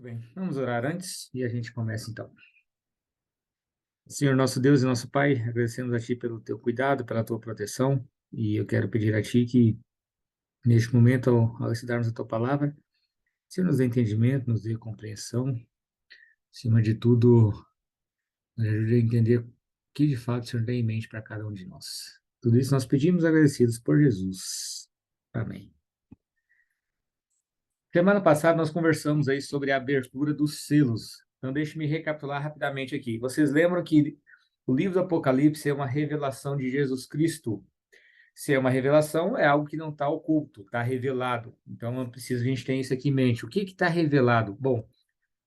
Muito bem, vamos orar antes e a gente começa então. Senhor nosso Deus e nosso Pai, agradecemos a Ti pelo Teu cuidado, pela Tua proteção, e eu quero pedir a Ti que, neste momento, ao estudarmos a Tua palavra, Senhor, nos dê entendimento, nos dê compreensão, acima de tudo, nos ajude a entender o que de fato o Senhor tem em mente para cada um de nós. Tudo isso nós pedimos agradecidos por Jesus. Amém. Semana passada nós conversamos aí sobre a abertura dos selos. Então deixe-me recapitular rapidamente aqui. Vocês lembram que o livro do Apocalipse é uma revelação de Jesus Cristo? Se é uma revelação, é algo que não está oculto, está revelado. Então não precisa a gente ter isso aqui em mente. O que está revelado? Bom,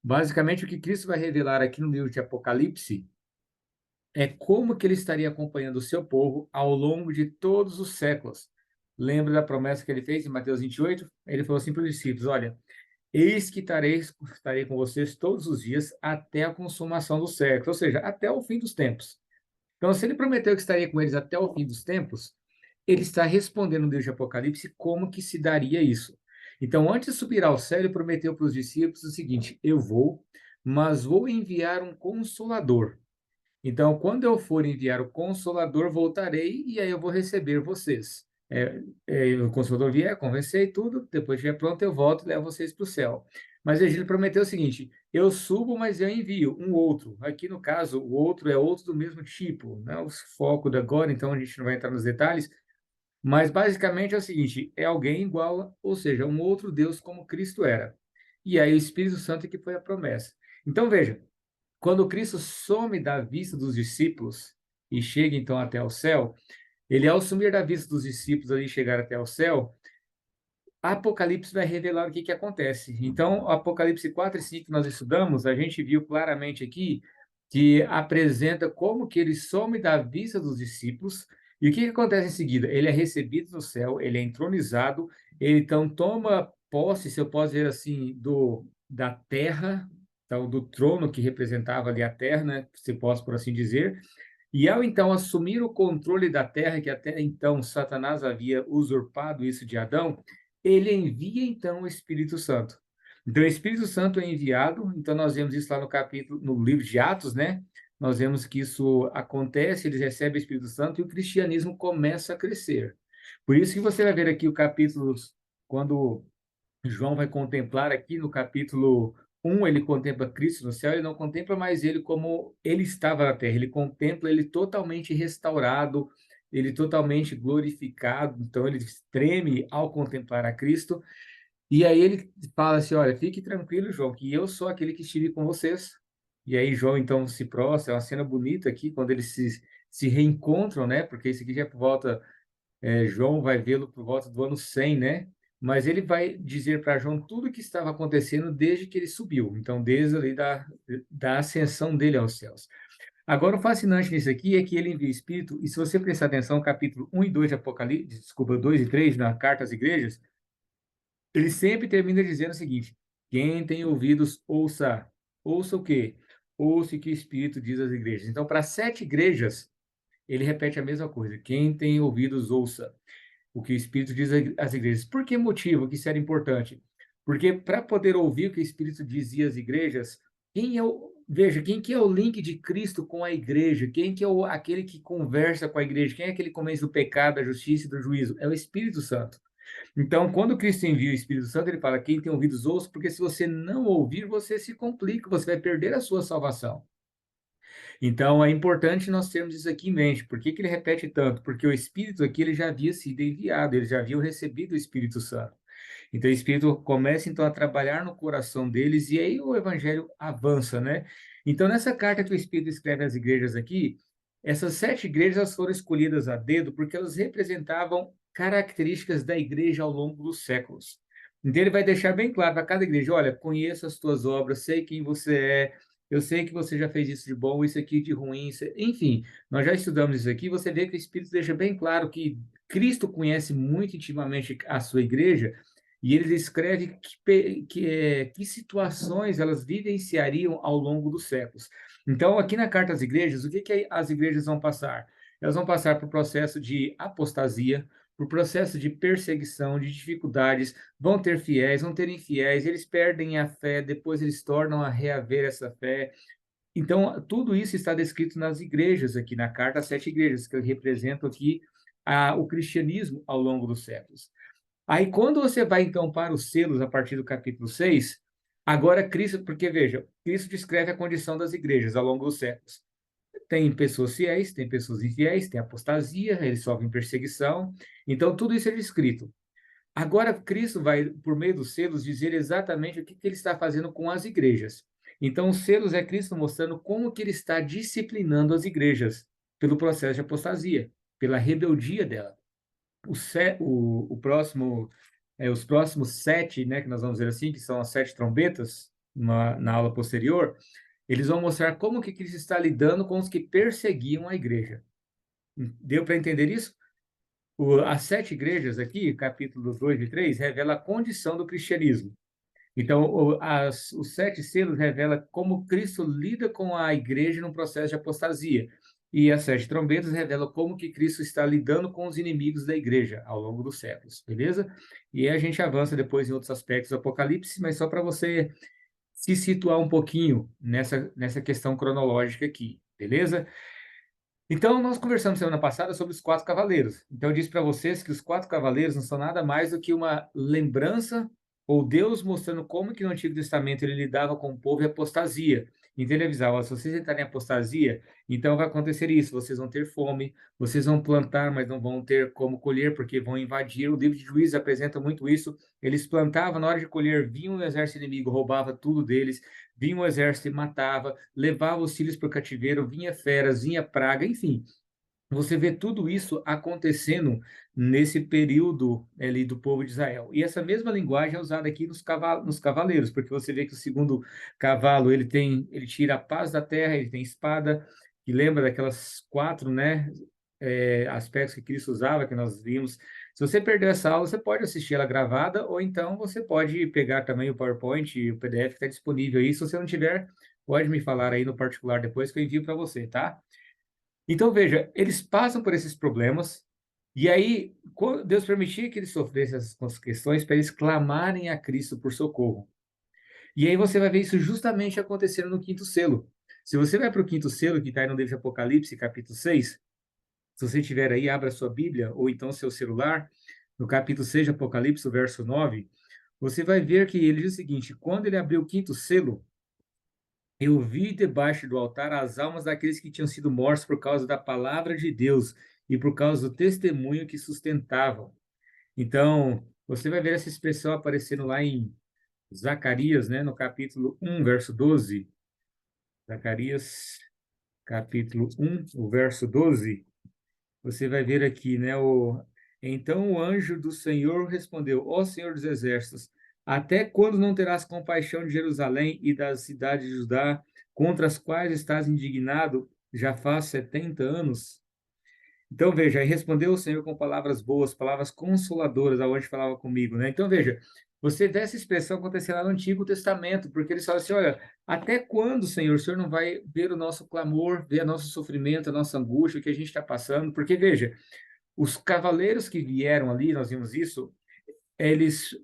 basicamente o que Cristo vai revelar aqui no livro de Apocalipse é como que ele estaria acompanhando o seu povo ao longo de todos os séculos. Lembra da promessa que ele fez em Mateus 28? Ele falou assim para os discípulos: olha, eis que estarei com vocês todos os dias até a consumação do século, ou seja, até o fim dos tempos. Então, se ele prometeu que estaria com eles até o fim dos tempos, ele está respondendo no livro de Apocalipse como que se daria isso. Então, antes de subir ao céu, ele prometeu para os discípulos o seguinte: eu vou, mas vou enviar um consolador. Então, quando eu for enviar o Consolador, voltarei e aí eu vou receber vocês. O Consolador vier, convencer e tudo, depois que estiver pronto, eu volto e levo vocês para o céu. Mas ele prometeu o seguinte: eu subo, mas eu envio um outro. Aqui no caso, o outro é outro do mesmo tipo, não é o foco da agora, então a gente não vai entrar nos detalhes, mas basicamente é o seguinte: é alguém igual, ou seja, um outro Deus como Cristo era. E aí o Espírito Santo é que foi a promessa. Então veja, quando Cristo some da vista dos discípulos e chega então até o céu, ele ao sumir da vista dos discípulos ali e chegar até o céu, Apocalipse vai revelar o que acontece. Então, Apocalipse 4 e 5 que nós estudamos, a gente viu claramente aqui que apresenta como que ele some da vista dos discípulos e o que acontece em seguida? Ele é recebido no céu, ele é entronizado, ele então toma posse, se eu posso dizer assim, da terra, então, do trono que representava ali a terra, né, se posso por assim dizer, e ao então assumir o controle da terra, que até então Satanás havia usurpado isso de Adão, ele envia então o Espírito Santo. Então o Espírito Santo é enviado, então nós vemos isso lá no capítulo, no livro de Atos, né? Nós vemos que isso acontece, eles recebem o Espírito Santo e o cristianismo começa a crescer. Por isso que você vai ver aqui o capítulo, quando João vai contemplar aqui no capítulo 1, ele contempla Cristo no céu, ele não contempla mais ele como ele estava na terra, ele contempla ele totalmente restaurado, ele totalmente glorificado, então ele treme ao contemplar a Cristo, e aí ele fala assim: olha, fique tranquilo, João, que eu sou aquele que estive com vocês. E aí João então se prostra, é uma cena bonita aqui, quando eles se reencontram, né? Porque isso aqui já é por volta João vai vê-lo por volta do ano 100, né? Mas ele vai dizer para João tudo o que estava acontecendo desde que ele subiu, então desde ali da ascensão dele aos céus. Agora, o fascinante nisso aqui é que ele envia o Espírito, e se você prestar atenção, capítulo 1 e 2 de Apocalipse, desculpa, 2 e 3, na carta às igrejas, ele sempre termina dizendo o seguinte: quem tem ouvidos, ouça. Ouça o quê? Ouça o que o Espírito diz às igrejas. Então, para 7 igrejas, ele repete a mesma coisa: quem tem ouvidos, ouça o que o Espírito diz às igrejas. Por que motivo que isso era importante? Porque para poder ouvir o que o Espírito dizia às igrejas, veja, quem que é o link de Cristo com a igreja? Quem que é aquele que conversa com a igreja? Quem é aquele que convence do pecado, da justiça e do juízo? É o Espírito Santo. Então, quando Cristo envia o Espírito Santo, ele fala: quem tem ouvidos, ouça, porque se você não ouvir, você se complica, você vai perder a sua salvação. Então, é importante nós termos isso aqui em mente. Por que que ele repete tanto? Porque o Espírito aqui ele já havia sido enviado, eles já haviam recebido o Espírito Santo. Então, o Espírito começa então a trabalhar no coração deles e aí o Evangelho avança, né? Então, nessa carta que o Espírito escreve às igrejas aqui, essas 7 igrejas elas foram escolhidas a dedo porque elas representavam características da igreja ao longo dos séculos. Então, ele vai deixar bem claro para cada igreja: olha, conheço as tuas obras, sei quem você é, eu sei que você já fez isso de bom, isso aqui de ruim, enfim, nós já estudamos isso aqui. Você vê que o Espírito deixa bem claro que Cristo conhece muito intimamente a sua igreja e ele descreve que situações elas vivenciariam ao longo dos séculos. Então, aqui na Carta às Igrejas, o que as igrejas vão passar? Elas vão passar por processo de apostasia, por processo de perseguição, de dificuldades, vão ter fiéis, vão ter infiéis, eles perdem a fé, depois eles tornam a reaver essa fé. Então, tudo isso está descrito nas igrejas aqui, na carta às 7 igrejas, que representam aqui o cristianismo ao longo dos séculos. Aí, quando você vai, então, para os selos, a partir do capítulo 6, agora Cristo, porque veja, Cristo descreve a condição das igrejas ao longo dos séculos. Tem pessoas fiéis, tem pessoas infiéis, tem apostasia, eles sofrem perseguição. Então, tudo isso é descrito. Agora, Cristo vai, por meio dos selos, dizer exatamente o que ele está fazendo com as igrejas. Então, os selos é Cristo mostrando como que ele está disciplinando as igrejas pelo processo de apostasia, pela rebeldia dela. O próximo, os próximos 7, né, que nós vamos dizer assim, que são as 7 trombetas, na aula posterior, eles vão mostrar como que Cristo está lidando com os que perseguiam a igreja. Deu para entender isso? As 7 igrejas aqui, capítulos 2 e 3, revela a condição do cristianismo. Então, os 7 selos revelam como Cristo lida com a igreja num processo de apostasia. E as 7 trombetas revelam como que Cristo está lidando com os inimigos da igreja ao longo dos séculos, beleza? E aí a gente avança depois em outros aspectos do Apocalipse, mas só para você se situar um pouquinho nessa questão cronológica aqui, beleza? Então, nós conversamos semana passada sobre os 4 cavaleiros. Então, eu disse para vocês que os 4 cavaleiros não são nada mais do que uma lembrança ou Deus mostrando como que no Antigo Testamento ele lidava com o povo e apostasia. Então, ele avisava: se vocês entrarem em apostasia, então vai acontecer isso, vocês vão ter fome, vocês vão plantar, mas não vão ter como colher, porque vão invadir. O livro de Juízes apresenta muito isso. Eles plantavam, na hora de colher, vinha um exército inimigo, roubava tudo deles, vinha um exército e matava, levava os filhos para o cativeiro, vinha feras, vinha praga, enfim. Você vê tudo isso acontecendo nesse período ali do povo de Israel. E essa mesma linguagem é usada aqui nos cavaleiros, porque você vê que o segundo cavalo, ele tira a paz da terra, ele tem espada, que lembra daquelas 4, né, aspectos que Cristo usava, que nós vimos. Se você perdeu essa aula, você pode assistir ela gravada, ou então você pode pegar também o PowerPoint e o PDF que está disponível aí. Se você não tiver, pode me falar aí no particular depois que eu envio para você, tá? Então, veja, eles passam por esses problemas, e aí Deus permitia que eles sofressem essas questões para eles clamarem a Cristo por socorro. E aí você vai ver isso justamente acontecendo no quinto selo. Se você vai para o quinto selo, que está aí no livro de Apocalipse, capítulo 6, se você tiver aí, abra sua Bíblia, ou então seu celular, no capítulo 6 de Apocalipse, o verso 9, você vai ver que ele diz o seguinte: quando ele abriu o quinto selo, eu vi debaixo do altar as almas daqueles que tinham sido mortos por causa da palavra de Deus e por causa do testemunho que sustentavam. Então, você vai ver essa expressão aparecendo lá em Zacarias, né, no capítulo 1, verso 12. Zacarias, capítulo 1, o verso 12. Você vai ver aqui, né, então o anjo do Senhor respondeu: Ó Senhor dos exércitos, até quando não terás compaixão de Jerusalém e das cidades de Judá, contra as quais estás indignado? Já faz 70 anos. Então veja, aí respondeu o Senhor com palavras boas, palavras consoladoras, ao anjo falava comigo, né? Então veja, você vê essa expressão acontecer lá no Antigo Testamento, porque eles falam assim: olha, até quando, Senhor, o Senhor não vai ver o nosso clamor, ver o nosso sofrimento, a nossa angústia, o que a gente está passando? Porque veja, os cavaleiros que vieram ali, nós vimos isso,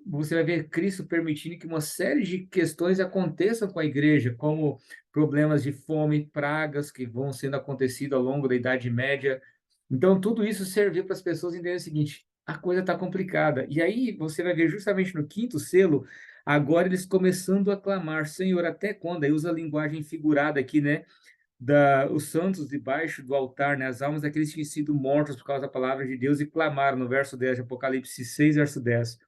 você vai ver Cristo permitindo que uma série de questões aconteçam com a igreja, como problemas de fome, pragas que vão sendo acontecido ao longo da Idade Média. Então, tudo isso serviu para as pessoas entenderem o seguinte: a coisa está complicada. E aí você vai ver justamente no quinto selo, agora eles começando a clamar: Senhor, até quando? Aí usa a linguagem figurada aqui, né? Os santos debaixo do altar, né? As almas daqueles que tinham sido mortos por causa da palavra de Deus e clamaram no verso 10 de Apocalipse 6, verso 10.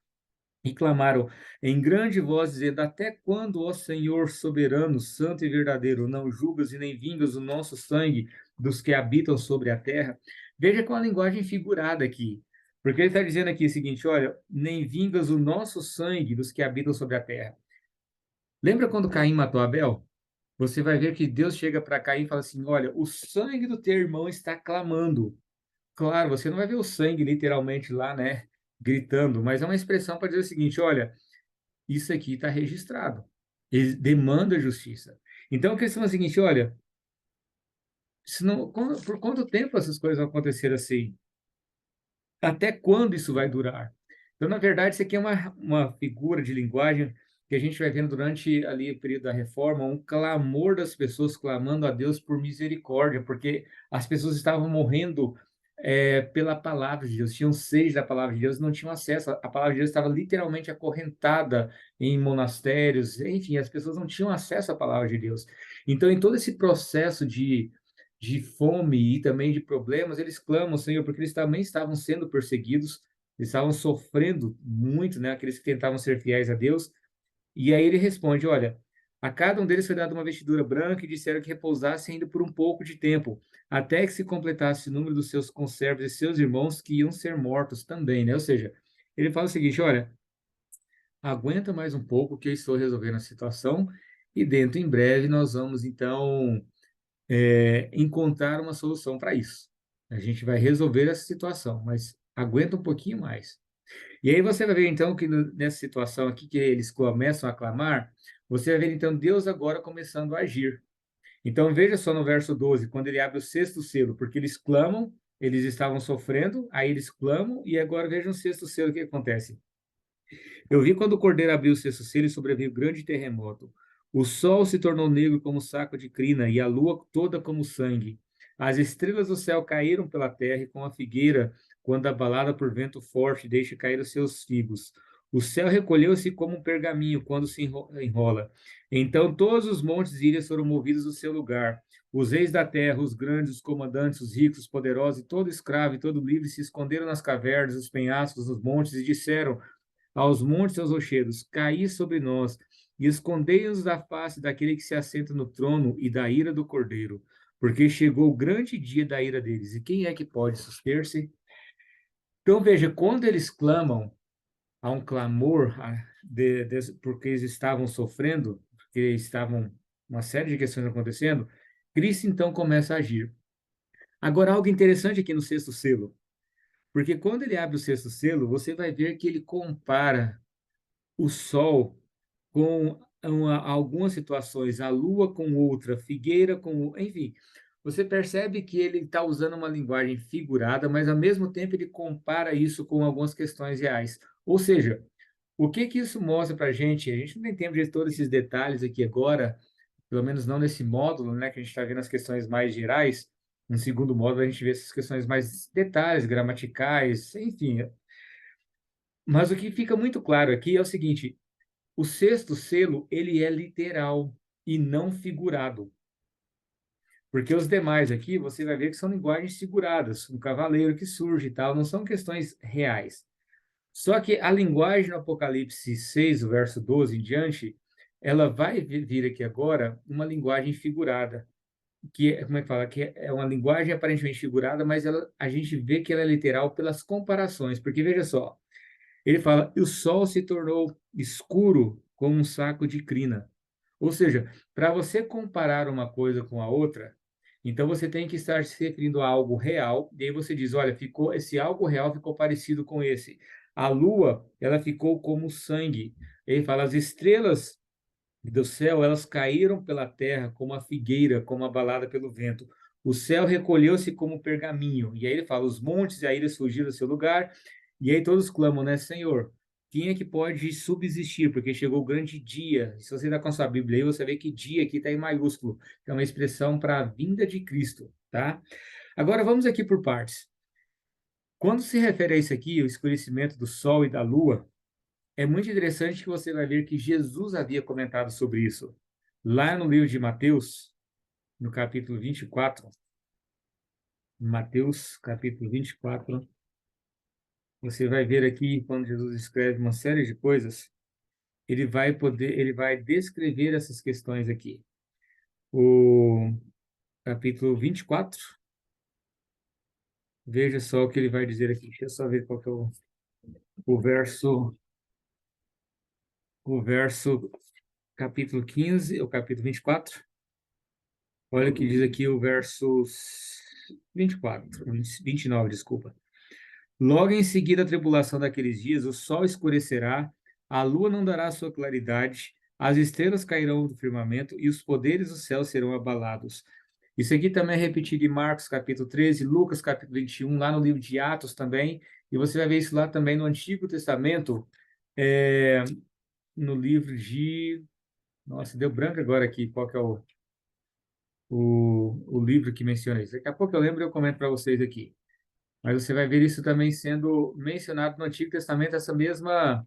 E clamaram em grande voz, dizendo: Até quando, ó Senhor soberano, santo e verdadeiro, não julgas e nem vingas o nosso sangue dos que habitam sobre a terra? Veja com a linguagem figurada aqui. Porque ele está dizendo aqui o seguinte: olha, nem vingas o nosso sangue dos que habitam sobre a terra. Lembra quando Caim matou Abel? Você vai ver que Deus chega para Caim e fala assim: olha, o sangue do teu irmão está clamando. Claro, você não vai ver o sangue literalmente lá, né, gritando, mas é uma expressão para dizer o seguinte: olha, isso aqui está registrado. Ele demanda justiça. Então, a questão é a seguinte: olha, por quanto tempo essas coisas vão acontecer assim? Até quando isso vai durar? Então, na verdade, isso aqui é uma figura de linguagem que a gente vai vendo durante ali o período da reforma, um clamor das pessoas clamando a Deus por misericórdia, porque as pessoas estavam morrendo pela palavra de Deus, tinham sede da palavra de Deus, não tinham acesso. A palavra de Deus estava literalmente acorrentada em monastérios, enfim, as pessoas não tinham acesso à palavra de Deus. Então, em todo esse processo de fome e também de problemas, eles clamam, Senhor, porque eles também estavam sendo perseguidos, eles estavam sofrendo muito, né? Aqueles que tentavam ser fiéis a Deus. E aí ele responde: olha, a cada um deles foi dada uma vestidura branca e disseram que repousasse ainda por um pouco de tempo, até que se completasse o número dos seus conservos e seus irmãos que iam ser mortos também, né? Ou seja, ele fala o seguinte: olha, aguenta mais um pouco que eu estou resolvendo a situação e dentro em breve nós vamos então encontrar uma solução para isso. A gente vai resolver essa situação, mas aguenta um pouquinho mais. E aí você vai ver então que nessa situação aqui que eles começam a clamar, você vai ver então Deus agora começando a agir. Então veja só no verso 12, quando ele abre o sexto selo, porque eles clamam, eles estavam sofrendo, aí eles clamam, e agora veja o sexto selo, o que acontece. Eu vi quando o cordeiro abriu o sexto selo e sobreveio grande terremoto. O sol se tornou negro como saco de crina e a lua toda como sangue. As estrelas do céu caíram pela terra e com a figueira, quando abalada por vento forte, deixa cair os seus figos. O céu recolheu-se como um pergaminho quando se enrola. Então todos os montes e ilhas foram movidos do seu lugar. Os reis da terra, os grandes, os comandantes, os ricos, os poderosos, e todo escravo e todo livre se esconderam nas cavernas, nos penhascos, nos montes e disseram aos montes e aos rochedos: caí sobre nós, e escondei-nos da face daquele que se assenta no trono e da ira do Cordeiro, porque chegou o grande dia da ira deles. E quem é que pode suster-se? Então veja, quando eles clamam, há um clamor porque eles estavam sofrendo, porque estavam uma série de questões acontecendo, Cristo então começa a agir. Agora, algo interessante aqui no sexto selo, porque quando ele abre o sexto selo, você vai ver que ele compara o sol com algumas situações, a lua com outra, figueira com, enfim, você percebe que ele está usando uma linguagem figurada, mas ao mesmo tempo ele compara isso com algumas questões reais. Ou seja, o que que isso mostra para a gente? A gente não tem tempo de ver todos esses detalhes aqui agora, pelo menos não nesse módulo, né, que a gente está vendo as questões mais gerais. No segundo módulo a gente vê essas questões mais detalhes, gramaticais, enfim. Mas o que fica muito claro aqui é o seguinte: o sexto selo, ele é literal e não figurado. Porque os demais aqui, você vai ver que são linguagens figuradas, um cavaleiro que surge e tal, não são questões reais. Só que a linguagem no Apocalipse 6, o verso 12 em diante, ela vai vir aqui agora uma linguagem figurada, que é, como é que fala? Que é uma linguagem aparentemente figurada, mas a gente vê que ela é literal pelas comparações. Porque veja só, ele fala: e o sol se tornou escuro como um saco de crina. Ou seja, para você comparar uma coisa com a outra, então você tem que estar se referindo a algo real, e aí você diz: olha, ficou esse algo real ficou parecido com esse. A lua, ela ficou como sangue. Ele fala: as estrelas do céu, elas caíram pela terra como a figueira, como abalada pelo vento. O céu recolheu-se como pergaminho. E aí ele fala: os montes e a ilha fugiram do seu lugar. E aí todos clamam, né, Senhor, quem é que pode subsistir? Porque chegou o grande dia. E se você está com a sua Bíblia aí, você vê que dia aqui está em maiúsculo, que é uma expressão para a vinda de Cristo, tá? Agora vamos aqui por partes. Quando se refere a isso aqui, o escurecimento do sol e da lua, é muito interessante que você vai ver que Jesus havia comentado sobre isso. Lá no livro de Mateus, no capítulo 24, Mateus, capítulo 24, você vai ver aqui, quando Jesus escreve uma série de coisas, ele vai descrever essas questões aqui. O capítulo 24, veja só o que ele vai dizer aqui. Deixa eu só ver qual que é o verso, o verso, capítulo 15, o capítulo 24. Olha o que diz aqui o verso 24, 29, desculpa. Logo em seguida a tribulação daqueles dias, o sol escurecerá, a lua não dará sua claridade, as estrelas cairão do firmamento e os poderes do céu serão abalados. Isso aqui também é repetido em Marcos capítulo 13, Lucas capítulo 21, lá no livro de Atos também, E você vai ver isso lá também no Antigo Testamento, no livro de... Nossa, deu branco agora aqui, qual que é o livro que menciona isso. Daqui a pouco eu lembro e eu comento para vocês aqui. Mas você vai ver isso também sendo mencionado no Antigo Testamento, essa mesma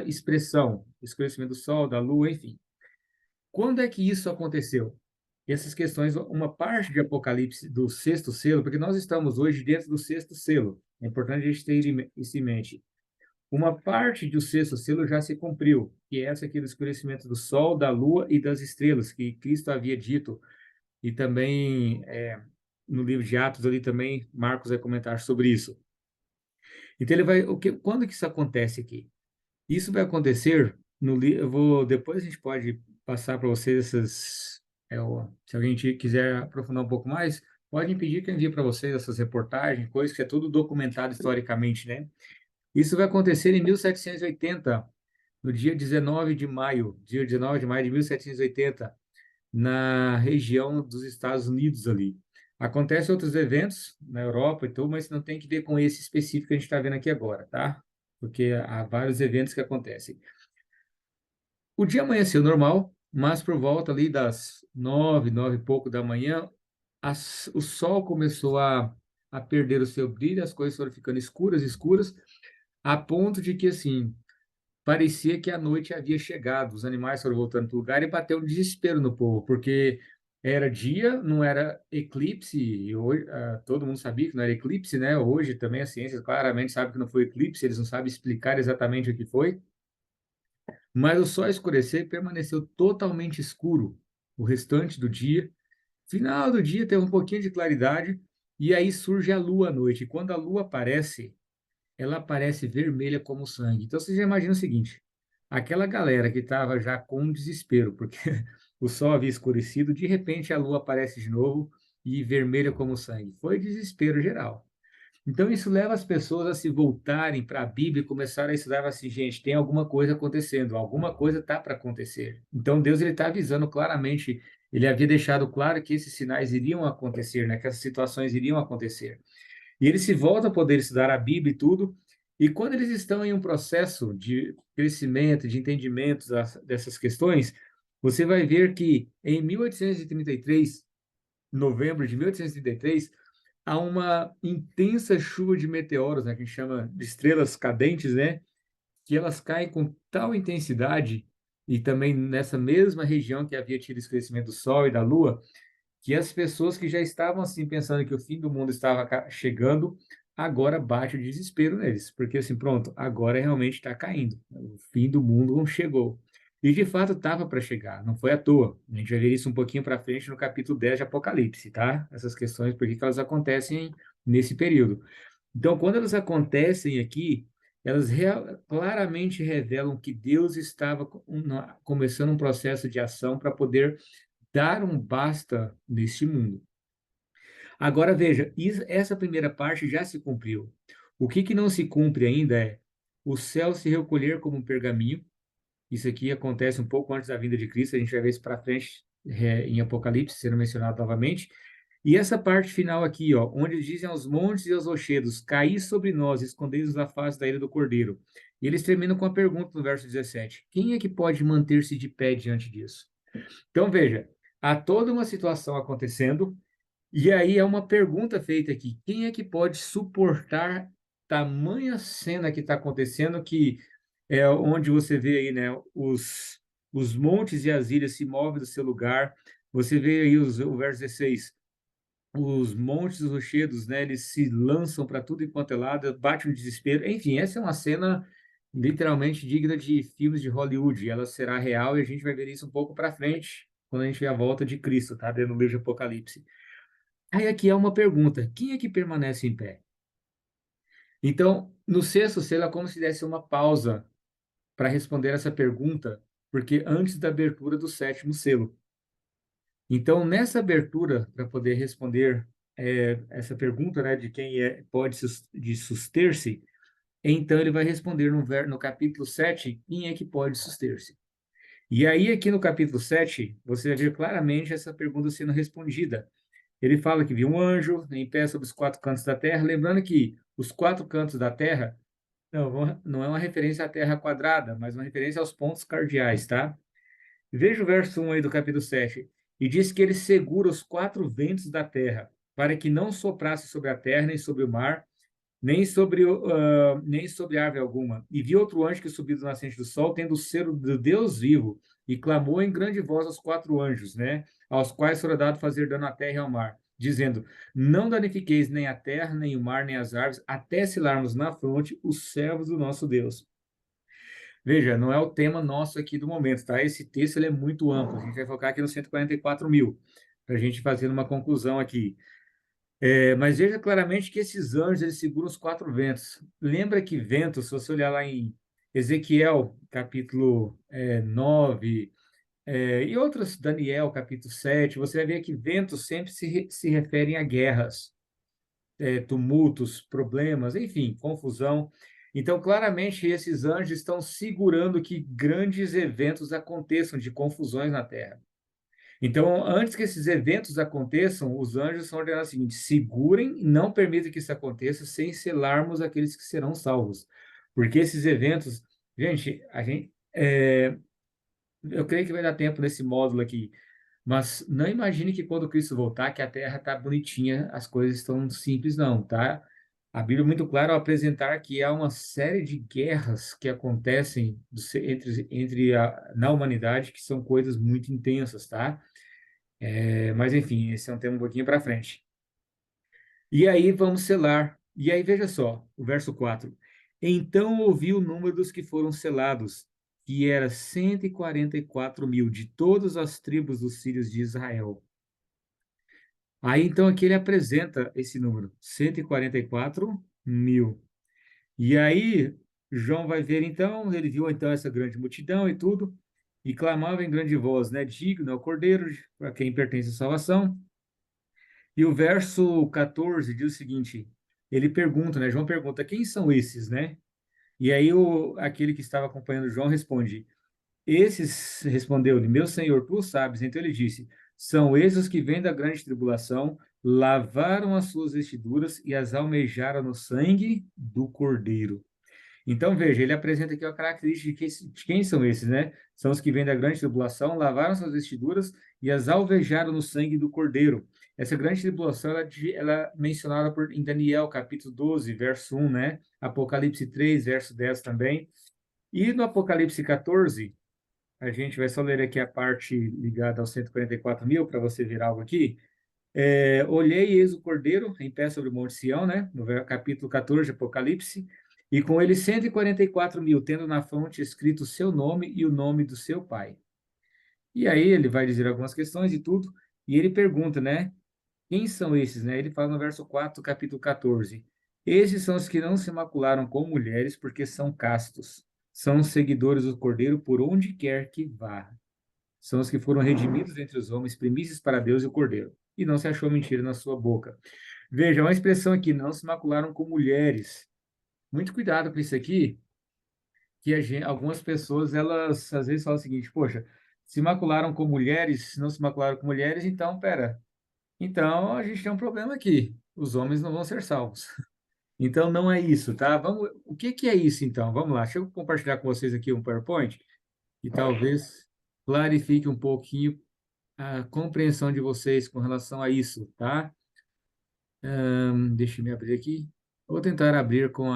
expressão, escurecimento do sol, da lua, enfim. Quando é que isso aconteceu? Essas questões, uma parte de Apocalipse do sexto selo, porque nós estamos hoje dentro do sexto selo. É importante a gente ter isso em mente. Uma parte do sexto selo já se cumpriu, que é essa aqui do escurecimento do sol, da lua e das estrelas, que Cristo havia dito. E também, no livro de Atos ali também, Marcos vai comentar sobre isso. Então ele vai, quando que isso acontece aqui? Isso vai acontecer depois a gente pode passar para vocês se alguém quiser aprofundar um pouco mais, pode pedir que eu envie para vocês essas reportagens, coisas que é tudo documentado historicamente, né? Isso vai acontecer em 1780, no dia 19 de maio de 1780, na região dos Estados Unidos ali. Acontecem outros eventos na Europa e tudo, mas não tem que ver com esse específico que a gente está vendo aqui agora, tá? Porque há vários eventos que acontecem. O dia amanheceu normal, mas por volta ali das 9 e pouco da manhã, o sol começou a perder o seu brilho, as coisas foram ficando escuras, escuras, a ponto de que, assim, parecia que a noite havia chegado, os animais foram voltando para o lugar e bateu um desespero no povo, porque era dia, não era eclipse, e hoje, todo mundo sabia que não era eclipse, né? Hoje também a ciência claramente sabe que não foi eclipse, eles não sabem explicar exatamente o que foi, mas o sol escureceu e permaneceu totalmente escuro o restante do dia. Final do dia teve um pouquinho de claridade, e aí surge a lua à noite, e quando a lua aparece, ela aparece vermelha como sangue. Então você já imagina o seguinte: aquela galera que estava já com desespero, porque o sol havia escurecido, de repente a lua aparece de novo e vermelha como sangue. Foi desespero geral. Então isso leva as pessoas a se voltarem para a Bíblia e começarem a estudar assim, gente, tem alguma coisa acontecendo, alguma coisa está para acontecer. Então Deus ele está avisando claramente, ele havia deixado claro que esses sinais iriam acontecer, né, que essas situações iriam acontecer. E eles se voltam a poder estudar a Bíblia e tudo. E quando eles estão em um processo de crescimento, de entendimento dessas questões, você vai ver que em 1833, novembro de 1833, há uma intensa chuva de meteoros, né, que a gente chama de estrelas cadentes, né, que elas caem com tal intensidade, e também nessa mesma região que havia tido esse crescimento do Sol e da Lua, que as pessoas que já estavam assim pensando que o fim do mundo estava chegando, agora bate o desespero neles, porque assim, pronto, agora realmente está caindo, o fim do mundo chegou. E de fato estava para chegar, não foi à toa. A gente vai ver isso um pouquinho para frente no capítulo 10 de Apocalipse, tá? Essas questões, por que elas acontecem nesse período. Então, quando elas acontecem aqui, elas claramente revelam que Deus estava começando um processo de ação para poder dar um basta neste mundo. Agora veja, essa primeira parte já se cumpriu. O que não se cumpre ainda é o céu se recolher como um pergaminho. Isso aqui acontece um pouco antes da vinda de Cristo, a gente vai ver isso para frente em Apocalipse, sendo mencionado novamente. E essa parte final aqui, ó, onde dizem aos montes e aos rochedos, caí sobre nós, escondei-nos da face da ilha do Cordeiro. E eles terminam com a pergunta no verso 17: quem é que pode manter-se de pé diante disso? Então veja, há toda uma situação acontecendo, e aí é uma pergunta feita aqui: quem é que pode suportar tamanha cena que está acontecendo, que é onde você vê aí, né, os montes e as ilhas se movem do seu lugar, você vê aí o verso 16, os montes, os rochedos, né, eles se lançam para tudo enquanto é lado, bate um desespero, enfim, essa é uma cena literalmente digna de filmes de Hollywood, e ela será real e a gente vai ver isso um pouco para frente, quando a gente vê a volta de Cristo, tá, dentro do livro de Apocalipse. Aí aqui é uma pergunta: quem é que permanece em pé? Então, no sexto selo é como se desse uma pausa para responder essa pergunta, porque antes da abertura do sétimo selo. Então, nessa abertura, para poder responder essa pergunta, né, de quem pode de suster-se, então ele vai responder no capítulo 7, quem é que pode suster-se. E aí, aqui no capítulo 7, você vai ver claramente essa pergunta sendo respondida. Ele fala que viu um anjo em pé sobre os quatro cantos da terra, lembrando que os quatro cantos da terra não é uma referência à terra quadrada, mas uma referência aos pontos cardeais, tá? Veja o verso 1 aí do capítulo 7. E diz que ele segura os quatro ventos da terra, para que não soprasse sobre a terra, nem sobre o mar, nem sobre árvore alguma. E vi outro anjo que subiu do nascente do sol, tendo o selo do Deus vivo, e clamou em grande voz aos quatro anjos, né? Aos quais fora dado fazer dano à terra e ao mar, dizendo: Não danifiqueis nem a terra, nem o mar, nem as árvores, até selarmos na fronte os servos do nosso Deus. Veja, não é o tema nosso aqui do momento, tá? Esse texto ele é muito amplo. A gente vai focar aqui nos 144 mil, para a gente fazer uma conclusão aqui. Mas veja claramente que esses anjos eles seguram os quatro ventos. Lembra que ventos, se você olhar lá em Ezequiel, capítulo 9, e outros, Daniel, capítulo 7, você vai ver que ventos sempre se referem a guerras, tumultos, problemas, enfim, confusão. Então, claramente, esses anjos estão segurando que grandes eventos aconteçam de confusões na terra. Então, antes que esses eventos aconteçam, os anjos são ordenados o seguinte: segurem e não permitam que isso aconteça sem selarmos aqueles que serão salvos. Porque esses eventos, eu creio que vai dar tempo nesse módulo aqui, mas não imagine que quando Cristo voltar, que a terra está bonitinha, as coisas estão simples, não, tá? A Bíblia é muito clara ao apresentar que há uma série de guerras que acontecem na humanidade, que são coisas muito intensas, tá? Mas, enfim, esse é um tema um pouquinho para frente. E aí vamos selar. E aí, veja só, o verso 4. Então ouvi o número dos que foram selados, que era 144 mil, de todas as tribos dos filhos de Israel. Aí, então, aqui ele apresenta esse número, 144 mil. E aí, João vai ver, então, ele viu, então, essa grande multidão e tudo, e clamava em grande voz, né? Digno é o Cordeiro, para quem pertence a salvação. E o verso 14 diz o seguinte, ele pergunta, né? João pergunta, quem são esses, né? E aí aquele que estava acompanhando João responde, esses, respondeu-lhe, meu senhor, tu sabes. Então ele disse, são esses os que vêm da grande tribulação, lavaram as suas vestiduras e as almejaram no sangue do Cordeiro. Então, veja, ele apresenta aqui a característica de quem são esses, né? São os que vêm da grande tribulação, lavaram suas vestiduras e as alvejaram no sangue do Cordeiro. Essa grande tribulação, ela é mencionada em Daniel, capítulo 12, verso 1, né? Apocalipse 3, verso 10 também. E no Apocalipse 14, a gente vai só ler aqui a parte ligada aos 144 mil, para você ver algo aqui. Olhei e eis o Cordeiro em pé sobre o Monte Sião, né? No capítulo 14 de Apocalipse, e com ele 144 mil, tendo na fronte escrito o seu nome e o nome do seu pai. E aí ele vai dizer algumas questões e tudo, e ele pergunta, né? Quem são esses, né? Ele fala no verso 4 do capítulo 14. Esses são os que não se macularam com mulheres, porque são castos. São os seguidores do Cordeiro por onde quer que vá. São os que foram redimidos entre os homens, primícias para Deus e o Cordeiro. E não se achou mentira na sua boca. Veja, uma expressão aqui, não se macularam com mulheres. Muito cuidado com isso aqui, que algumas pessoas, elas às vezes falam o seguinte, poxa, se macularam com mulheres, se não se macularam com mulheres, então, pera, então a gente tem um problema aqui, os homens não vão ser salvos. Então, não é isso, tá? O que que é isso, então? Vamos lá, deixa eu compartilhar com vocês aqui um PowerPoint, e talvez clarifique um pouquinho a compreensão de vocês com relação a isso, tá? Deixa eu me abrir aqui. Vou tentar abrir com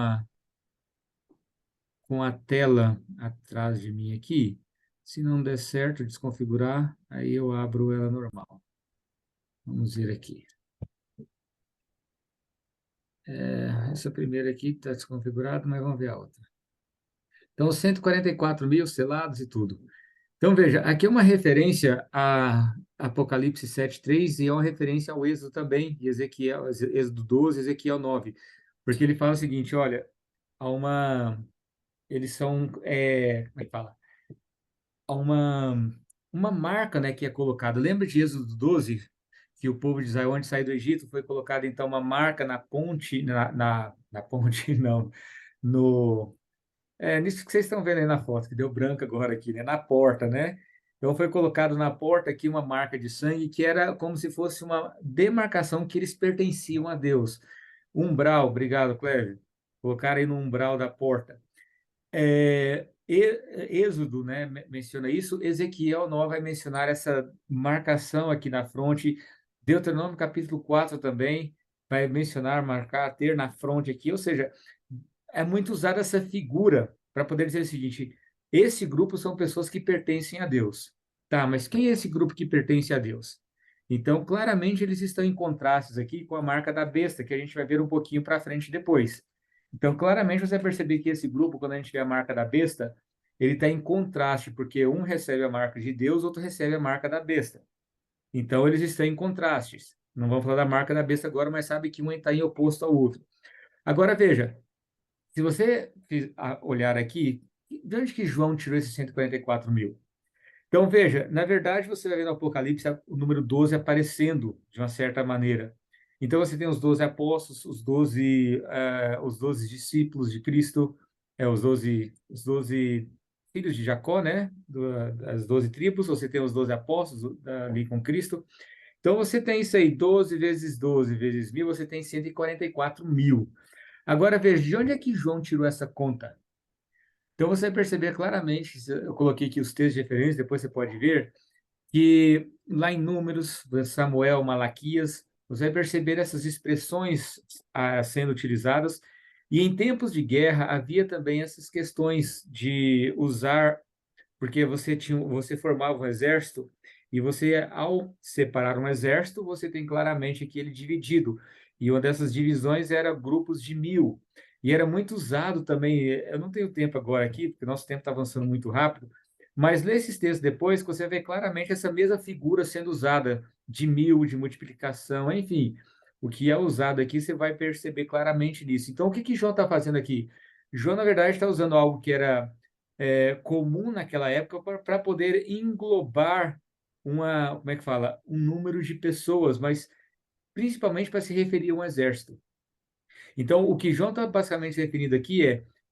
a tela atrás de mim aqui. Se não der certo desconfigurar, aí eu abro ela normal. Vamos ver aqui. Essa primeira aqui está desconfigurada, mas vamos ver a outra. Então, 144 mil selados e tudo. Então, veja, aqui é uma referência a Apocalipse 7:3 e é uma referência ao Êxodo também, e Ezequiel, Êxodo 12, Ezequiel 9. Porque ele fala o seguinte, olha, há uma... Eles são... como é que fala? Há uma marca, né, que é colocada. Lembra de Êxodo 12, que o povo de Israel, antes de sair do Egito, foi colocada, então, uma marca na ponte... Na ponte, não. No... nisso que vocês estão vendo aí na foto, que deu branco agora aqui, né? Na porta, né? Então foi colocado na porta aqui uma marca de sangue que era como se fosse uma demarcação que eles pertenciam a Deus. Umbral, obrigado, Clévio. Colocaram aí no umbral da porta. Êxodo, né, menciona isso. Ezequiel 9 vai mencionar essa marcação aqui na fronte. Deuteronômio capítulo 4 também vai mencionar, marcar, ter na fronte aqui. Ou seja, é muito usada essa figura para poder dizer o seguinte: esse grupo são pessoas que pertencem a Deus. Tá, mas quem é esse grupo que pertence a Deus? Então, claramente, eles estão em contrastes aqui com a marca da besta, que a gente vai ver um pouquinho para frente depois. Então, claramente, você vai perceber que esse grupo, quando a gente vê a marca da besta, ele está em contraste, porque um recebe a marca de Deus, outro recebe a marca da besta. Então, eles estão em contrastes. Não vamos falar da marca da besta agora, mas sabe que um está em oposto ao outro. Agora, veja, se você olhar aqui, de onde que João tirou esses 144 mil? Então, veja, na verdade, você vai ver no Apocalipse o número 12 aparecendo de uma certa maneira. Então, você tem os 12 apóstolos, os 12 discípulos de Cristo, os doze filhos de Jacó, né? Das 12 tribos, você tem os 12 apóstolos ali com Cristo. Então, você tem isso aí, 12 vezes 12 vezes 1.000, você tem 144 mil. Agora, veja, de onde é que João tirou essa conta? Então, você vai perceber claramente, eu coloquei aqui os textos de referência, depois você pode ver, que lá em Números, Samuel, Malaquias, você vai perceber essas expressões sendo utilizadas. E em tempos de guerra, havia também essas questões de usar, porque você formava um exército, e você, ao separar um exército, você tem claramente aqui ele dividido. E uma dessas divisões era grupos de 1.000. E era muito usado também, eu não tenho tempo agora aqui, porque nosso tempo está avançando muito rápido, mas lê esses textos depois, que você vê claramente essa mesma figura sendo usada de 1.000, de multiplicação, enfim. O que é usado aqui, você vai perceber claramente nisso. Então, o que que João está fazendo aqui? João, na verdade, está usando algo que era comum naquela época para poder englobar como é que fala? Um número de pessoas, mas principalmente para se referir a um exército. Então, o que João está basicamente definindo aqui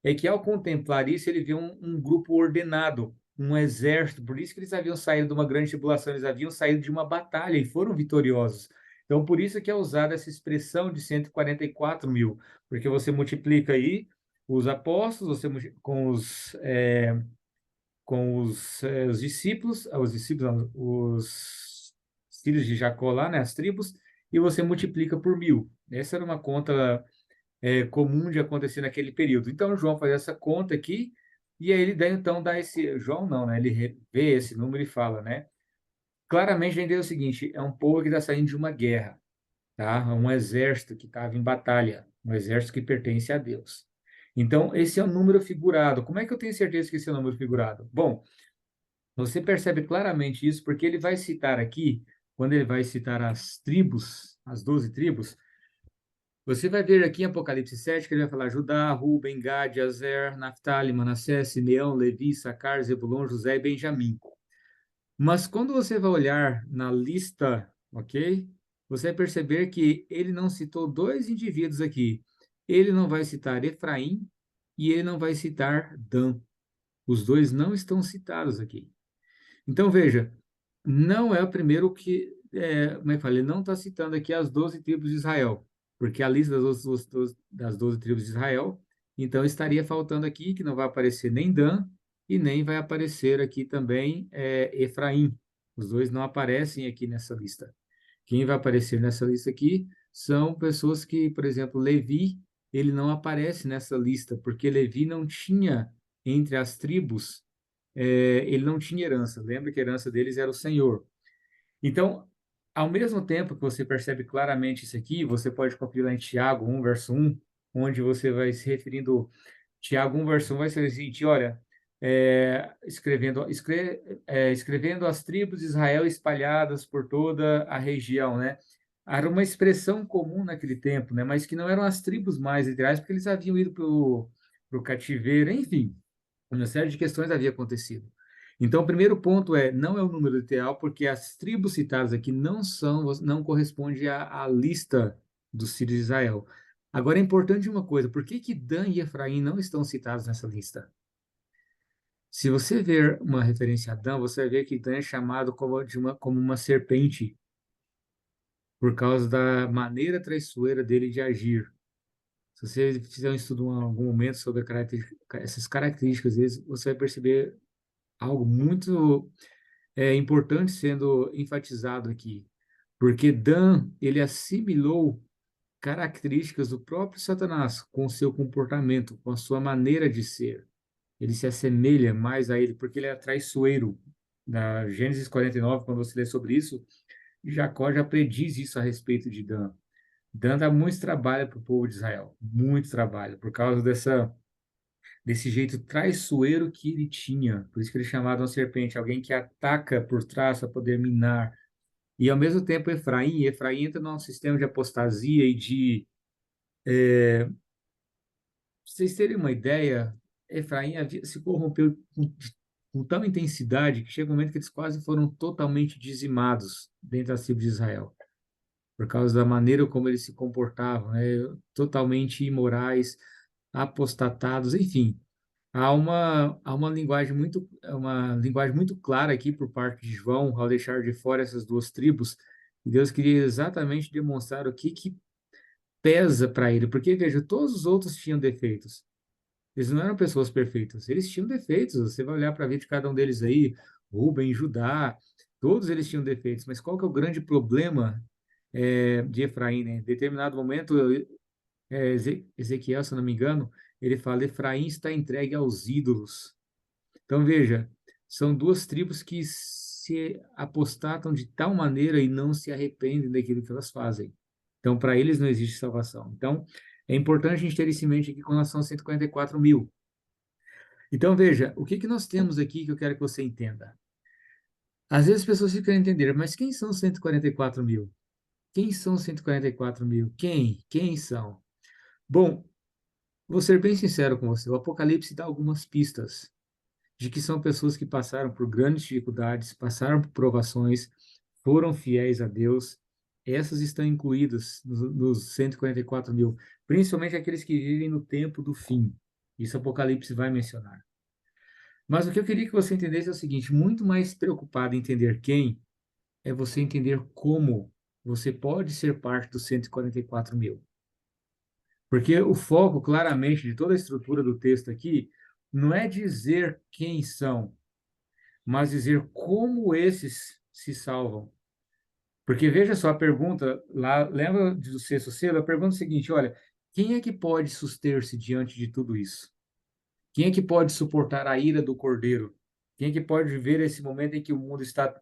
é que, ao contemplar isso, ele vê um grupo ordenado, um exército. Por isso que eles haviam saído de uma grande tribulação, eles haviam saído de uma batalha e foram vitoriosos. Então, por isso que é usada essa expressão de 144 mil, porque você multiplica aí os apóstolos, os discípulos, não, os filhos de Jacó lá, né, as tribos, e você multiplica por 1.000. Essa era uma conta comum de acontecer naquele período. Então, João faz essa conta aqui, e aí ele então dá esse. João não, né? Ele vê esse número e fala, né? Claramente, a gente entende o seguinte: é um povo que está saindo de uma guerra, tá? É um exército que estava em batalha, um exército que pertence a Deus. Então, esse é um número figurado. Como é que eu tenho certeza que esse é um número figurado? Bom, você percebe claramente isso porque ele vai citar aqui, quando ele vai citar as tribos, as 12 tribos, você vai ver aqui em Apocalipse 7 que ele vai falar Judá, Ruben, Gad, Azer, Naphtali, Manassés, Simeão, Levi, Sacar, Zebulon, José e Benjamim. Mas quando você vai olhar na lista, ok? Você vai perceber que ele não citou dois indivíduos aqui. Ele não vai citar Efraim e ele não vai citar Dan. Os dois não estão citados aqui. Então, veja, não é o primeiro como é que fala? Ele não está citando aqui as 12 tribos de Israel, porque a lista das 12 tribos de Israel, então estaria faltando aqui, que não vai aparecer nem Dan, e nem vai aparecer aqui também Efraim. Os dois não aparecem aqui nessa lista. Quem vai aparecer nessa lista aqui são pessoas que, por exemplo, Levi, ele não aparece nessa lista, porque Levi não tinha entre as tribos ele não tinha herança. Lembra que a herança deles era o Senhor. Então, ao mesmo tempo que você percebe claramente isso aqui, você pode conferir lá em Tiago 1, verso 1, onde você vai se referindo, Tiago 1, verso 1 vai ser o seguinte, olha, escrevendo as tribos de Israel espalhadas por toda a região, né? Era uma expressão comum naquele tempo, né? Mas que não eram as tribos mais literais, porque eles haviam ido para o cativeiro, enfim, uma série de questões havia acontecido. Então, o primeiro ponto não é o número ideal, porque as tribos citadas aqui não correspondem à lista dos filhos de Israel. Agora, é importante uma coisa, por que que Dan e Efraim não estão citados nessa lista? Se você ver uma referência a Dan, você vai ver que Dan é chamado como uma serpente por causa da maneira traiçoeira dele de agir. Se você fizer um estudo em algum momento sobre essas características deles, você vai perceber algo muito importante sendo enfatizado aqui. Porque Dan, ele assimilou características do próprio Satanás com o seu comportamento, com a sua maneira de ser. Ele se assemelha mais a ele, porque ele é traiçoeiro. Na Gênesis 49, quando você lê sobre isso, Jacó já prediz isso a respeito de Dan. Dan dá muito trabalho para o povo de Israel, muito trabalho, por causa desse jeito traiçoeiro que ele tinha. Por isso que ele é chamado uma serpente, alguém que ataca por trás para poder minar. E ao mesmo tempo Efraim entra num sistema de apostasia e de pra vocês terem uma ideia, se corrompeu com tal intensidade que chega um momento que eles quase foram totalmente dizimados dentro da tribo de Israel, por causa da maneira como eles se comportavam, né? Totalmente imorais, apostatados, enfim. Há uma linguagem muito clara aqui por parte de João, ao deixar de fora essas duas tribos, e Deus queria exatamente demonstrar o que que pesa para ele, porque veja, todos os outros tinham defeitos. Eles não eram pessoas perfeitas, eles tinham defeitos. Você vai olhar para a vida de cada um deles aí, Rubem, Judá, todos eles tinham defeitos. Mas qual que é o grande problema de Efraim, né? Em determinado momento, Ezequiel, se eu não me engano, ele fala: Efraim está entregue aos ídolos. Então veja, são duas tribos que se apostatam de tal maneira e não se arrependem daquilo que elas fazem. Então, para eles não existe salvação. Então, é importante a gente ter isso em mente aqui com relação aos 144 mil. Então, veja, o que que nós temos aqui que eu quero que você entenda? Às vezes as pessoas ficam a entender, mas quem são os 144 mil? Quem são os 144 mil? Quem? Quem são? Bom, vou ser bem sincero com você, o Apocalipse dá algumas pistas de que são pessoas que passaram por grandes dificuldades, passaram por provações, foram fiéis a Deus. Essas estão incluídas nos 144 mil, principalmente aqueles que vivem no tempo do fim. Isso Apocalipse vai mencionar. Mas o que eu queria que você entendesse é o seguinte: muito mais preocupado em entender quem, é você entender como você pode ser parte dos 144 mil. Porque o foco, claramente, de toda a estrutura do texto aqui, não é dizer quem são, mas dizer como esses se salvam. Porque veja só a pergunta, lá, lembra do sexto selo? A pergunta é a seguinte: olha, quem é que pode suster-se diante de tudo isso? Quem é que pode suportar a ira do Cordeiro? Quem é que pode viver esse momento em que o mundo está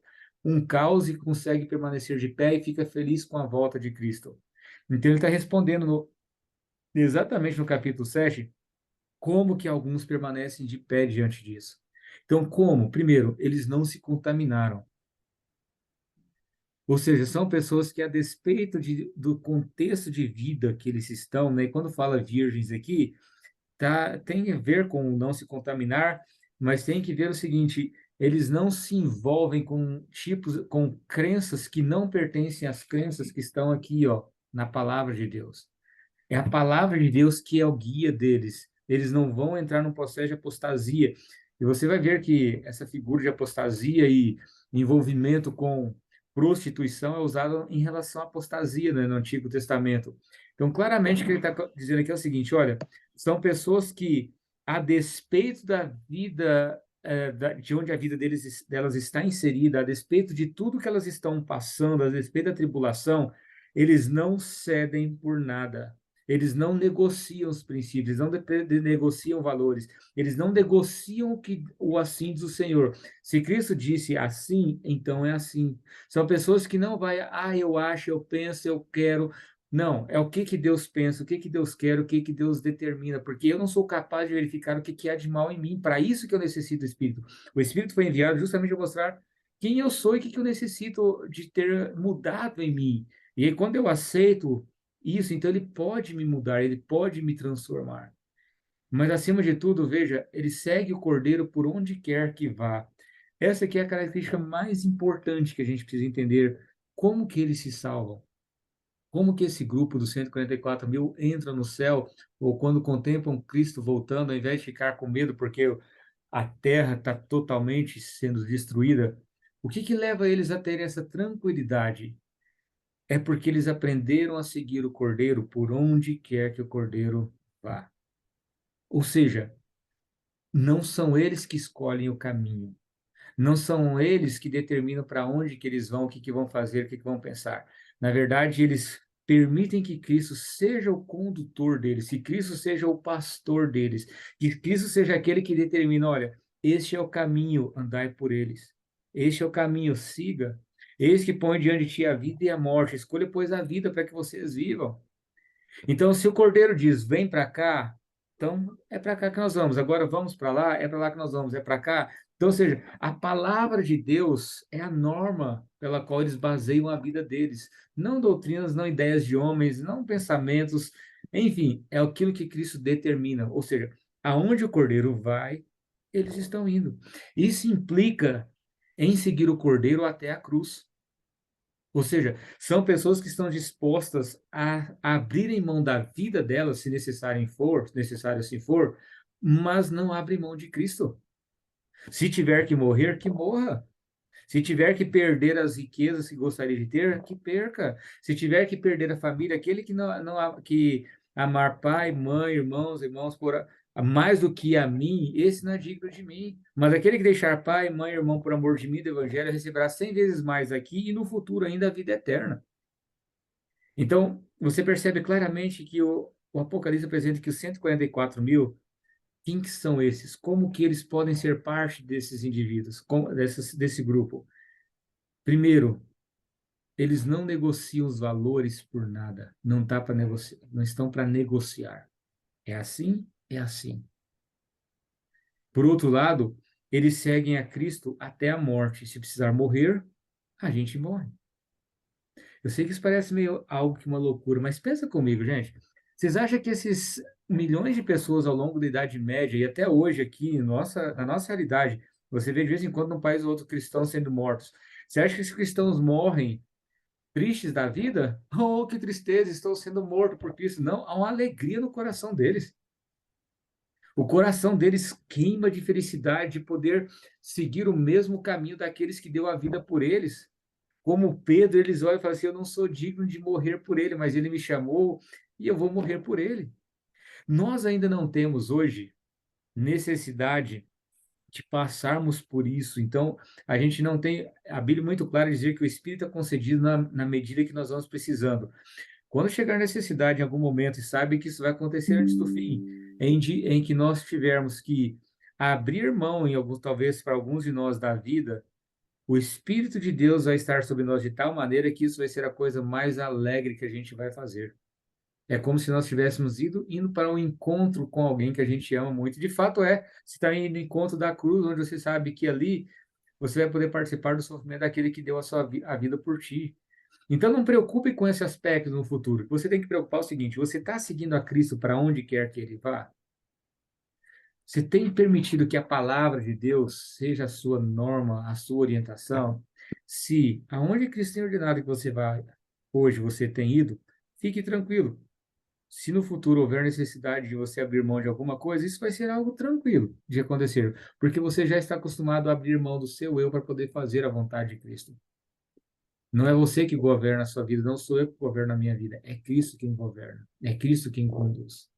um caos e consegue permanecer de pé e fica feliz com a volta de Cristo? Então ele está respondendo exatamente no capítulo 7 como que alguns permanecem de pé diante disso. Então, como? Primeiro, eles não se contaminaram. Ou seja, são pessoas que, a despeito do contexto de vida que eles estão, né? E quando fala virgens aqui, tem a ver com não se contaminar, mas tem que ver o seguinte: eles não se envolvem com com crenças que não pertencem às crenças que estão aqui, ó, na palavra de Deus. É a palavra de Deus que é o guia deles. Eles não vão entrar num processo de apostasia. E você vai ver que essa figura de apostasia e envolvimento com prostituição é usada em relação à apostasia, né, no Antigo Testamento. Então, claramente, o que ele está dizendo aqui é o seguinte: olha, são pessoas que, a despeito da vida, de onde a vida delas está inserida, a despeito de tudo que elas estão passando, a despeito da tribulação, eles não cedem por nada. Eles não negociam os princípios, eles não negociam valores, eles não negociam o assim diz o Senhor. Se Cristo disse assim, então é assim. São pessoas que não vai, eu acho, eu penso, eu quero. Não, é o que que Deus pensa, o que que Deus quer, o que que Deus determina, porque eu não sou capaz de verificar o que que há de mal em mim. Para isso que eu necessito do Espírito. O Espírito foi enviado justamente para mostrar quem eu sou e o que que eu necessito de ter mudado em mim. E aí, quando eu aceito isso, então ele pode me mudar, ele pode me transformar. Mas acima de tudo, veja, ele segue o Cordeiro por onde quer que vá. Essa aqui é a característica mais importante que a gente precisa entender. Como que eles se salvam? Como que esse grupo dos 144 mil entra no céu, ou quando contemplam Cristo voltando, ao invés de ficar com medo, porque a terra está totalmente sendo destruída, o que que leva eles a terem essa tranquilidade? É porque eles aprenderam a seguir o Cordeiro por onde quer que o Cordeiro vá. Ou seja, não são eles que escolhem o caminho. Não são eles que determinam para onde que eles vão, o que que vão fazer, o que que vão pensar. Na verdade, eles permitem que Cristo seja o condutor deles, que Cristo seja o pastor deles, que Cristo seja aquele que determina, olha, este é o caminho, andai por eles. Este é o caminho, siga. Eis que põe diante de ti a vida e a morte. Escolha, pois, a vida para que vocês vivam. Então, se o Cordeiro diz, vem para cá, então é para cá que nós vamos. Agora vamos para lá, é para lá que nós vamos, é para cá. Então, ou seja, a palavra de Deus é a norma pela qual eles baseiam a vida deles. Não doutrinas, não ideias de homens, não pensamentos. Enfim, é aquilo que Cristo determina. Ou seja, aonde o Cordeiro vai, eles estão indo. Isso implica em seguir o Cordeiro até a cruz. Ou seja, são pessoas que estão dispostas a abrirem mão da vida delas, se necessário assim for, mas não abrem mão de Cristo. Se tiver que morrer, que morra. Se tiver que perder as riquezas que gostaria de ter, que perca. Se tiver que perder a família, aquele que que amar pai, mãe, irmãos mais do que a mim, esse não é digno de mim. Mas aquele que deixar pai, mãe, irmão por amor de mim do evangelho receberá 100 vezes mais aqui e no futuro ainda a vida eterna. Então, você percebe claramente que o Apocalipse apresenta que os 144.000, quem que são esses? Como que eles podem ser parte desses indivíduos, desse grupo? Primeiro, eles não negociam os valores por nada. Não tá para negociar, não estão para negociar. É assim, é assim. Por outro lado, eles seguem a Cristo até a morte. Se precisar morrer, a gente morre. Eu sei que isso parece meio algo que uma loucura, mas pensa comigo, gente. Vocês acham que esses milhões de pessoas ao longo da Idade Média e até hoje aqui, na nossa realidade, você vê de vez em quando num país ou outro cristãos sendo mortos. Você acha que esses cristãos morrem tristes da vida? Oh, que tristeza, estou sendo morto por Cristo. Não, há uma alegria no coração deles. O coração deles queima de felicidade de poder seguir o mesmo caminho daqueles que deu a vida por eles. Como Pedro, eles olham e falam assim: eu não sou digno de morrer por ele, mas ele me chamou e eu vou morrer por ele. Nós ainda não temos hoje necessidade de passarmos por isso. Então, a gente não tem. A Bíblia é muito clara dizer que o Espírito é concedido na medida que nós vamos precisando. Quando chegar necessidade em algum momento, e sabe que isso vai acontecer antes do fim, em que nós tivermos que abrir mão, em alguns, talvez para alguns de nós, da vida, o Espírito de Deus vai estar sobre nós de tal maneira que isso vai ser a coisa mais alegre que a gente vai fazer. É como se nós tivéssemos indo para um encontro com alguém que a gente ama muito. De fato é, você está indo no encontro da cruz, onde você sabe que ali você vai poder participar do sofrimento daquele que deu a vida por ti. Então não preocupe com esse aspecto no futuro. Você tem que preocupar o seguinte: você está seguindo a Cristo para onde quer que ele vá? Você tem permitido que a palavra de Deus seja a sua norma, a sua orientação? Se aonde Cristo tem ordenado que você vá, hoje você tem ido, fique tranquilo. Se no futuro houver necessidade de você abrir mão de alguma coisa, isso vai ser algo tranquilo de acontecer, porque você já está acostumado a abrir mão do seu eu para poder fazer a vontade de Cristo. Não é você que governa a sua vida, não sou eu que governo a minha vida, é Cristo quem governa, é Cristo quem conduz.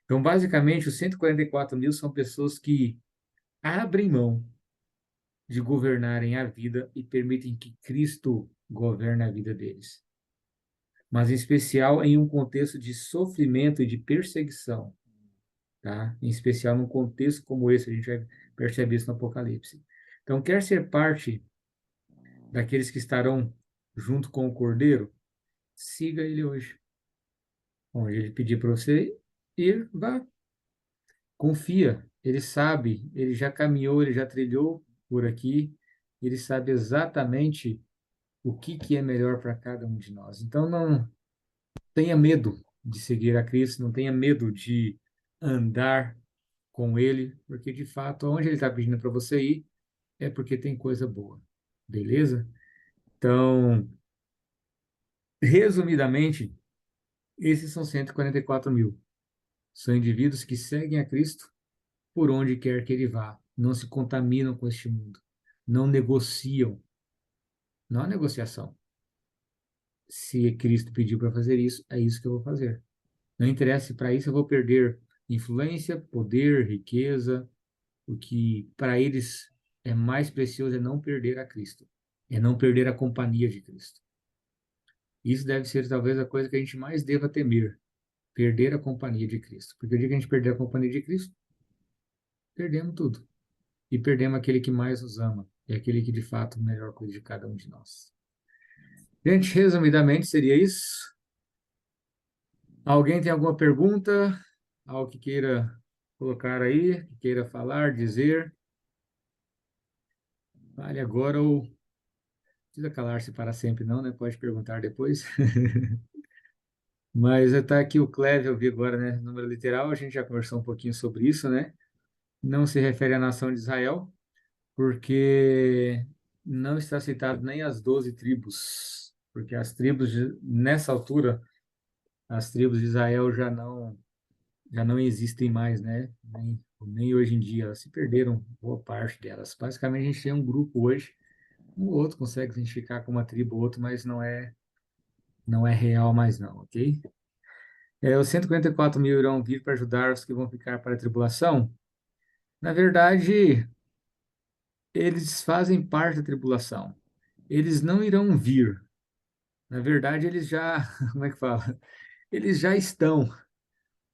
Então, basicamente, os 144.000 são pessoas que abrem mão de governarem a vida e permitem que Cristo governe a vida deles. Mas, em especial, em um contexto de sofrimento e de perseguição, tá? Em especial num contexto como esse, a gente vai perceber isso no Apocalipse. Então, quer ser parte daqueles que estarão junto com o Cordeiro? Siga ele hoje. Onde ele pedir para você ir, vá. Confia. Ele sabe, ele já caminhou, ele já trilhou por aqui, ele sabe exatamente o que que é melhor para cada um de nós. Então, não tenha medo de seguir a Cristo, não tenha medo de andar com Ele, porque de fato, onde Ele está pedindo para você ir, é porque tem coisa boa. Beleza? Então, resumidamente, esses são 144.000. São indivíduos que seguem a Cristo por onde quer que Ele vá. não se contaminam com este mundo, não negociam. Não há negociação. Se Cristo pediu para fazer isso, é isso que eu vou fazer. Não interessa se para isso eu vou perder influência, poder, riqueza. O que para eles é mais precioso é não perder a Cristo, é não perder a companhia de Cristo. Isso deve ser talvez a coisa que a gente mais deva temer, perder a companhia de Cristo. Porque o dia que a gente perder a companhia de Cristo, perdemos tudo. E perdemos aquele que mais nos ama, e aquele que de fato melhor cuida de cada um de nós. Gente, resumidamente seria isso. Alguém tem alguma pergunta? Algo que queira colocar aí, que queira falar, dizer? Fale agora ou precisa calar-se para sempre, não, né? Pode perguntar depois. Mas está aqui o Clévio, eu vi agora, né? Número literal, a gente já conversou um pouquinho sobre isso, né? Não se refere à nação de Israel, porque não está citado nem as 12 tribos, porque as tribos, nessa altura, as tribos de Israel já não existem mais, né? Nem hoje em dia, elas se perderam boa parte delas. Basicamente, a gente tem um grupo hoje, um ou outro consegue se identificar com uma tribo ou outro, mas não é real mais não, ok? Os 144 mil irão vir para ajudar os que vão ficar para a tribulação. Na verdade, eles fazem parte da tribulação. Eles não irão vir. Na verdade, eles já, como é que fala? Eles já estão.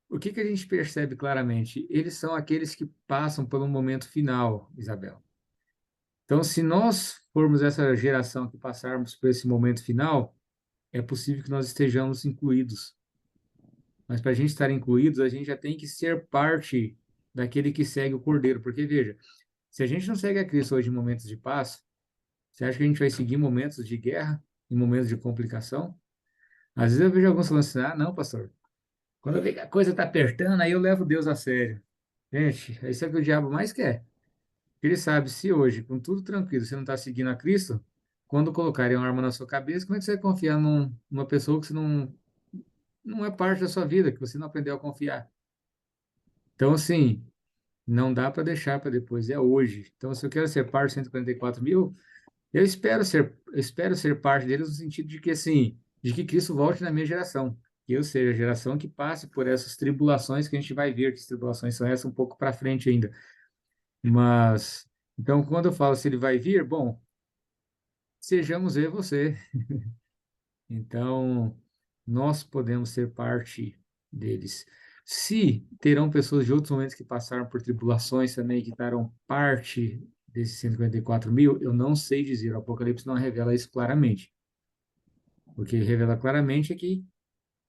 O que que a gente percebe claramente? Eles são aqueles que passam pelo momento final, Isabel. Então, se nós formos essa geração que passarmos por esse momento final, é possível que nós estejamos incluídos. Mas para a gente estar incluídos, a gente já tem que ser parte daquele que segue o Cordeiro. Porque, veja, se a gente não segue a Cristo hoje em momentos de paz, você acha que a gente vai seguir momentos de guerra, em momentos de complicação? Às vezes eu vejo alguns falando assim, ah, não, pastor, quando eu vejo que a coisa está apertando, aí eu levo Deus a sério. Gente, isso é o que o diabo mais quer. Ele sabe, se hoje, com tudo tranquilo, você não está seguindo a Cristo, quando colocarem uma arma na sua cabeça, como é que você vai confiar numa pessoa que você não é parte da sua vida, que você não aprendeu a confiar? Então, assim, não dá para deixar para depois, é hoje. Então, se eu quero ser parte dos 144 mil, eu espero ser parte deles no sentido de que, assim, de que Cristo volte na minha geração. Que eu seja a geração que passe por essas tribulações que a gente vai ver, que as tribulações são essas um pouco para frente ainda. Mas, então, quando eu falo se ele vai vir, bom, sejamos eu e você. Então, nós podemos ser parte deles. Se terão pessoas de outros momentos que passaram por tribulações também, que estarão parte desses 154 mil, eu não sei dizer. O Apocalipse não revela isso claramente. O que revela claramente é que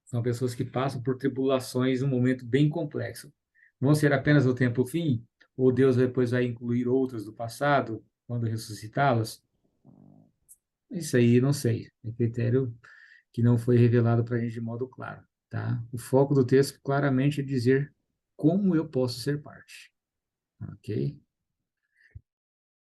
são pessoas que passam por tribulações num momento bem complexo. Vão ser apenas o tempo fim? Ou Deus depois vai incluir outras do passado, quando ressuscitá-las? Isso aí, não sei. É critério que não foi revelado para a gente de modo claro, tá? O foco do texto claramente é dizer como eu posso ser parte, ok?